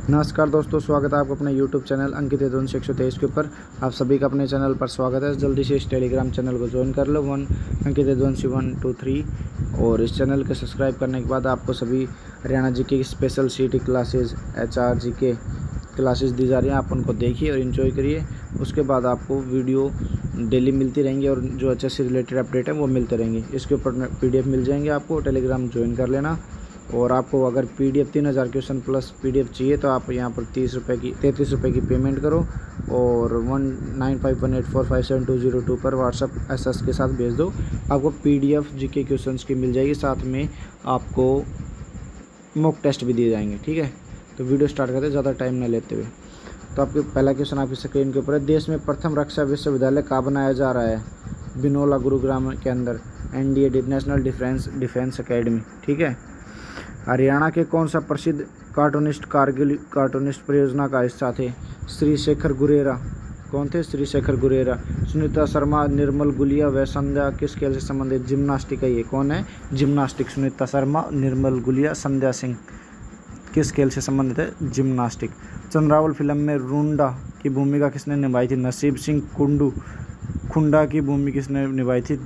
नमस्कार दोस्तों, स्वागत है आपको अपने YouTube चैनल अंकित यदुवंशी 123 के ऊपर। आप सभी का अपने चैनल पर स्वागत है। जल्दी से इस टेलीग्राम चैनल को ज्वाइन कर लो, अंकित यदुवंशी 123। और इस चैनल को सब्सक्राइब करने के बाद आपको सभी हरियाणा जीके की स्पेशल सीटी क्लासेज, HR जीके क्लासेस दी जा रही हैं। आप उनको देखिए और इन्जॉय करिए। उसके बाद आपको वीडियो डेली मिलती रहेंगी और जो अच्छे से रिलेटेड अपडेट है वो मिलते रहेंगे। इसके ऊपर PDF मिल जाएंगे आपको, टेलीग्राम ज्वाइन कर लेना। और आपको अगर PDF 3000 क्वेश्चन प्लस PDF चाहिए तो आप यहाँ पर 33 रुपये की पेमेंट करो और 1951845720 पर व्हाट्सअप SS के साथ भेज दो। आपको PDF GK क्वेश्चंस की मिल जाएगी, साथ में आपको मॉक टेस्ट भी दिए जाएंगे। ठीक है, तो वीडियो स्टार्ट करते हैं ज़्यादा टाइम न लेते हुए। तो आपके पहला क्वेश्चन आपकी स्क्रीन के ऊपर है। देश में प्रथम रक्षा विश्वविद्यालय कहाँ बनाया जा रहा है? बिनोला, गुरुग्राम के अंदर, NDA नेशनल डिफेंस अकेडमी। ठीक है। हरियाणा के कौन सा प्रसिद्ध कार्टूनिस्ट कारगिल कार्टूनिस्ट परियोजना का हिस्सा थे? श्री शेखर गुरेरा। कौन थे? श्री शेखर गुरेरा। सुनीता शर्मा, निर्मल गुलिया व संध्या किस खेल से संबंधित? जिम्नास्टिक है ये। कौन है? जिम्नास्टिक। सुनीता शर्मा, निर्मल गुलिया, संध्या सिंह किस खेल से संबंधित है? जिम्नास्टिक। चंद्रावल फिल्म में रूंडा की भूमिका किसने निभाई थी? नसीब सिंह कुंडू। खुंडा की भूमिका किसने निभाई थी?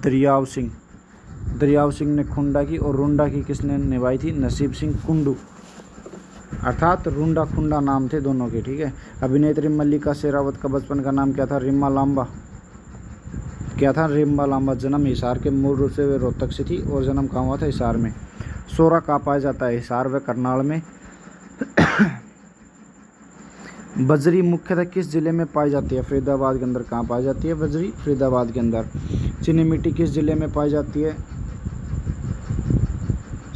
दरियाव सिंह ने खुंडा की, और रूंडा की किसने निभाई थी? नसीब सिंह कुंडू। अर्थात रूंडा खुंडा नाम थे दोनों के। ठीक है। अभिनेत्री मल्लिका शेरावत का बचपन का नाम क्या था? रिम्मा लांबा। क्या था? रिम्मा लांबा। जन्म हिसार के, मूल रूप से वे रोहतक से थी और जन्म कहाँ हुआ था? हिसार में। सोरा कहाँ पाया जाता है? हिसार व करनाल में। बजरी मुख्यतः किस जिले में पाई जाती है? फरीदाबाद के अंदर। कहाँ पाई जाती है बजरी? फरीदाबाद के अंदर। चीनी मिट्टी किस जिले में पाई जाती है?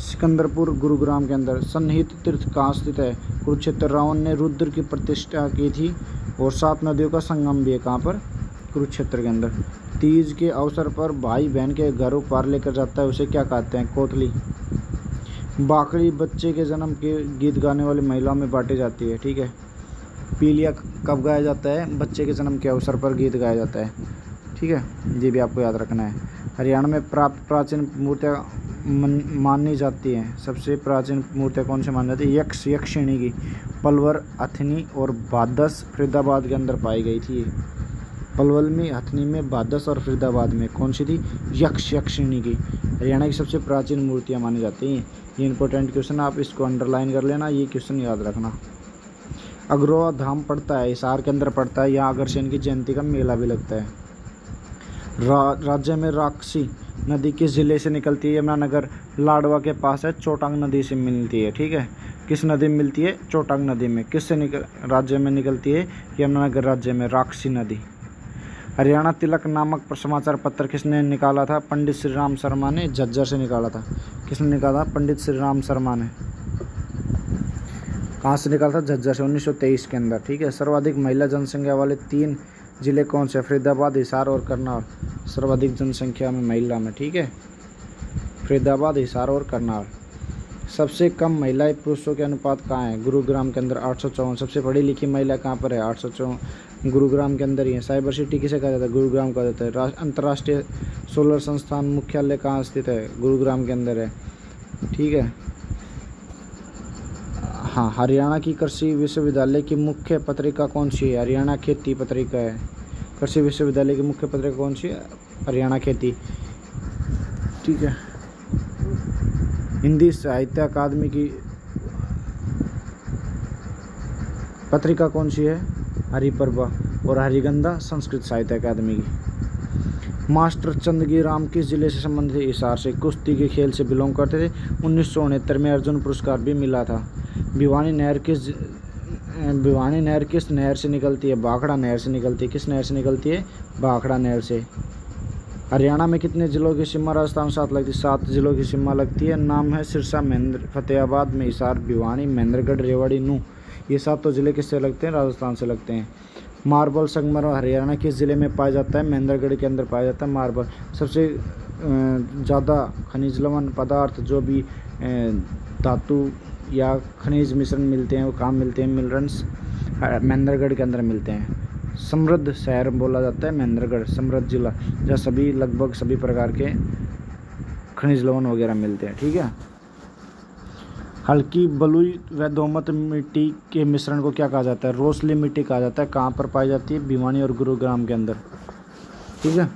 सिकंदरपुर, गुरुग्राम के अंदर। सन्निहित तीर्थ कहाँ स्थित है? कुरुक्षेत्र। रावण ने रुद्र की प्रतिष्ठा की थी और 7 नदियों का संगम भी है। कहाँ पर? कुरुक्षेत्र के अंदर। तीज के अवसर पर भाई बहन के घर उपहार लेकर जाता है, उसे क्या कहते हैं? कोतली। बाकड़ी बच्चे के जन्म के गीत गाने वाली महिलाओं में बांटी जाती है। ठीक है। पीलिया कब गाया जाता है? बच्चे के जन्म के अवसर पर गीत गाया जाता है। ठीक है, ये भी आपको याद रखना है। हरियाणा में प्राप्त प्राचीन मूर्तियाँ मानी जाती हैं। सबसे प्राचीन मूर्तियाँ कौन सी मानी जाती है? यक्षिणी की। पलवल, हथनी और बादस फरीदाबाद के अंदर पाई गई थी। पलवल में, हथनी में, बादस और फरीदाबाद में कौन सी थी? यक्षिणी की। हरियाणा की सबसे प्राचीन मूर्तियाँ मानी जाती हैं। ये इंपॉर्टेंट क्वेश्चन, आप इसको अंडरलाइन कर लेना, ये क्वेश्चन याद रखना। अग्रोहा धाम पड़ता है, हिसार के अंदर पड़ता है। यहाँ अग्रसेन की जयंती का मेला भी लगता है। राज्य में राक्षसी नदी किस जिले से निकलती है? यमुनानगर। लाडवा के पास है, चोटांग नदी से मिलती है। ठीक है। किस नदी में मिलती है? चोटांग नदी में। किससे राज्य में निकलती है? यमुनानगर राज्य में, राक्षसी नदी। हरियाणा तिलक नामक समाचार पत्र किसने निकाला था? पंडित श्री राम शर्मा ने झज्जर से निकाला था। किसने निकाला? पंडित श्री राम शर्मा ने। कहाँ से निकाला था? झज्जर से, 1923 के अंदर। ठीक है। सर्वाधिक महिला जनसंख्या वाले 3 जिले कौन से? फरीदाबाद, हिसार और करनाल। सर्वाधिक जनसंख्या में महिला में। ठीक है। फरीदाबाद, हिसार और करनाल। सबसे कम महिलाएं पुरुषों के अनुपात कहाँ है? गुरुग्राम के अंदर, 854। सबसे पढ़ी लिखी महिला कहाँ पर है? 854 गुरुग्राम के अंदर ही है। साइबर सिटी किसे कहा जाता है? गुरुग्राम कहा जाता है। अंतर्राष्ट्रीय सोलर संस्थान मुख्यालय कहाँ स्थित है? गुरुग्राम के अंदर है। ठीक है। हाँ, हरियाणा की कृषि विश्वविद्यालय की मुख्य पत्रिका कौन सी है? हरियाणा खेती पत्रिका है। कृषि विश्वविद्यालय की मुख्य पत्रिका कौन सी है? हरियाणा खेती। ठीक है। हिंदी साहित्य अकादमी की पत्रिका कौन सी है? हरिप्रभा। और हरिगंधा संस्कृत साहित्य अकादमी की। मास्टर चंदगी किस जिले से संबंधित है? हिसार से। कुश्ती के खेल से बिलोंग करते थे। 1969 में अर्जुन पुरस्कार भी मिला था। भिवानी नहर किस नहर से निकलती है? भाखड़ा नहर से निकलती है। किस नहर से निकलती है? भाखड़ा नहर से। हरियाणा में कितने जिलों की सीमा राजस्थान से साथ लगती है? 7 जिलों की सीमा लगती है। नाम है सिरसा, महेंद्र, फतेहाबाद में, हिसार, भिवानी, महेंद्रगढ़, रेवाड़ी, नूंह। ये 7 तो जिले किससे लगते हैं? राजस्थान से लगते हैं। मार्बल संगमरमर हरियाणा किस जिले में पाया जाता है? महेंद्रगढ़ के अंदर पाया जाता है मार्बल। सबसे ज़्यादा खनिज लवण पदार्थ जो भी धातु या खनिज मिश्रण मिलते हैं वो कहाँ मिलते हैं? मिनरल्स महेंद्रगढ़ के अंदर मिलते हैं। समृद्ध शहर बोला जाता है महेंद्रगढ़, समृद्ध जिला, जहाँ लगभग सभी प्रकार के खनिज लवण वगैरह मिलते हैं। ठीक है। हल्की बलुई व दोमट मिट्टी के मिश्रण को क्या कहा जाता है? रोसली मिट्टी कहा जाता है। कहाँ पर पाई जाती है? भिवानी और गुरुग्राम के अंदर। ठीक है,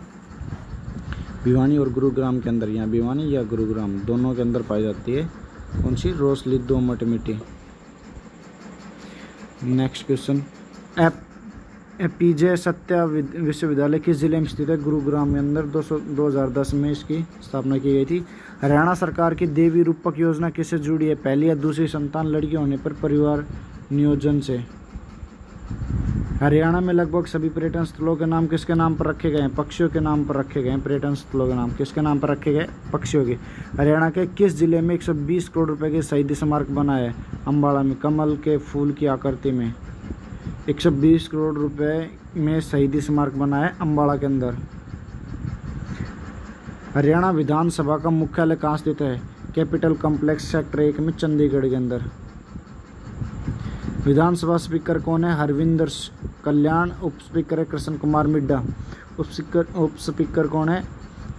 भिवानी और गुरुग्राम के अंदर, यहाँ भिवानी या गुरुग्राम दोनों के अंदर पाई जाती है। कौन सी? रोसली दोमट मिट्टी। नेक्स्ट क्वेश्चन, एपीजे सत्या विश्वविद्यालय किस जिले में स्थित है? गुरुग्राम के अंदर। 2010 में इसकी स्थापना की गई थी। हरियाणा सरकार की देवी रूपक योजना किससे जुड़ी है? पहली या दूसरी संतान लड़की होने पर परिवार नियोजन से। हरियाणा में लगभग सभी पर्यटन स्थलों के नाम किसके नाम पर रखे गए हैं? पक्षियों के नाम पर रखे गए हैं। पर्यटन स्थलों के नाम किसके नाम पर रखे गए? पक्षियों के। हरियाणा के किस जिले में 120 करोड़ रुपए के शहीदी स्मारक बना है? अम्बाला में, कमल के फूल की आकृति में 120 करोड़ रुपए में शहीदी स्मारक बना है अम्बाला के अंदर। हरियाणा विधानसभा का मुख्यालय कहाँ स्थित है? कैपिटल कॉम्प्लेक्स सेक्टर 1 में, चंडीगढ़ के अंदर। विधानसभा स्पीकर कौन है? हरविंदर कल्याण। उप स्पीकर है कृष्ण कुमार मिड्डा। उप स्पीकर कौन है?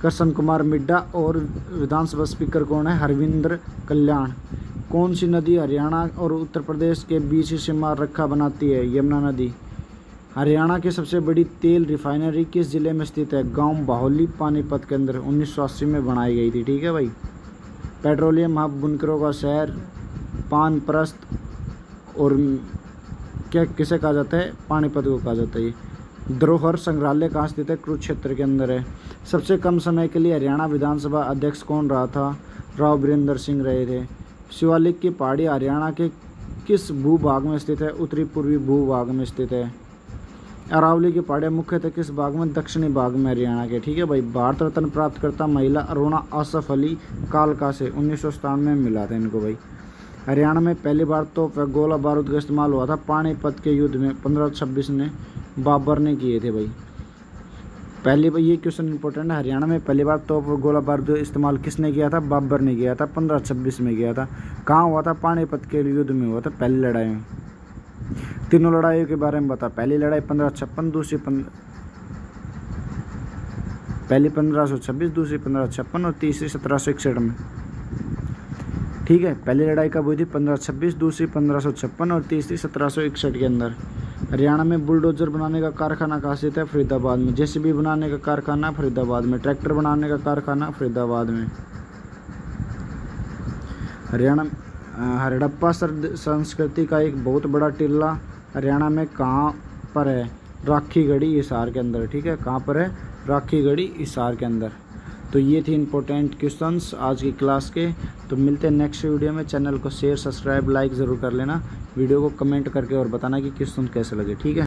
कृष्ण कुमार मिड्डा। और विधानसभा स्पीकर कौन है? हरविंदर कल्याण। कौन सी नदी हरियाणा और उत्तर प्रदेश के बीच सीमा रेखा बनाती है? यमुना नदी। हरियाणा की सबसे बड़ी तेल रिफाइनरी किस जिले में स्थित है? गांव बाहोली, पानीपत के अंदर। 1980 में बनाई गई थी। ठीक है भाई। पेट्रोलियम हब, बुनकरों का शहर, पानप्रस्थ और क्या किसे कहा जाता है? पानीपत को कहा जाता है। ये धरोहर संग्रहालय कहाँ स्थित है? कुरुक्षेत्र के अंदर है। सबसे कम समय के लिए हरियाणा विधानसभा अध्यक्ष कौन रहा था? राव बीरेंद्र सिंह रहे थे। शिवालिक की पहाड़ी हरियाणा के किस भूभाग में स्थित है? उत्तरी पूर्वी भूभाग में स्थित है। अरावली की पहाड़ियाँ मुख्यतः किस भाग में? दक्षिणी भाग में हरियाणा के। ठीक है भाई। भारत रत्न प्राप्त करता महिला अरुणा आसफ अली कालका से 1997 में मिला था इनको भाई। हरियाणा में पहली बार तोप व गोला बारूद का इस्तेमाल हुआ था पानीपत के युद्ध में 1526 ने बाबर ने किए थे भाई। पहली बार, ये क्वेश्चन इंपॉर्टेंट है। हरियाणा में पहली बार तोप और गोला बारूद इस्तेमाल किसने किया था? बाबर ने किया था। 1526 में किया था। कहाँ हुआ था? पानीपत के युद्ध में हुआ था, पहली लड़ाई में। तीनों लड़ाइयों के बारे में बता। पहली लड़ाई 1556, पहली 1526, दूसरी 1556 और तीसरी 1761 में। ठीक है। पहली लड़ाई कब हुई थी? 1526, दूसरी 1556 और तीसरी 1761 के अंदर। हरियाणा में बुलडोजर बनाने का कारखाना कहाँ स्थित है? फरीदाबाद में। जेसीबी बनाने का कारखाना फरीदाबाद में। ट्रैक्टर बनाने का कारखाना फरीदाबाद में। हरियाणा हड़प्पा संस्कृति का एक बहुत बड़ा टिल्ला हरियाणा में कहाँ पर है? राखीगढ़ी हिसार के अंदर। ठीक है। कहाँ पर है? राखीगढ़ी हिसार के अंदर। तो ये थी इंपॉर्टेंट क्वेश्चंस आज की क्लास के। तो मिलते हैं नेक्स्ट वीडियो में। चैनल को शेयर, सब्सक्राइब, लाइक ज़रूर कर लेना। वीडियो को कमेंट करके और बताना कि क्वेश्चन कैसे लगे। ठीक है।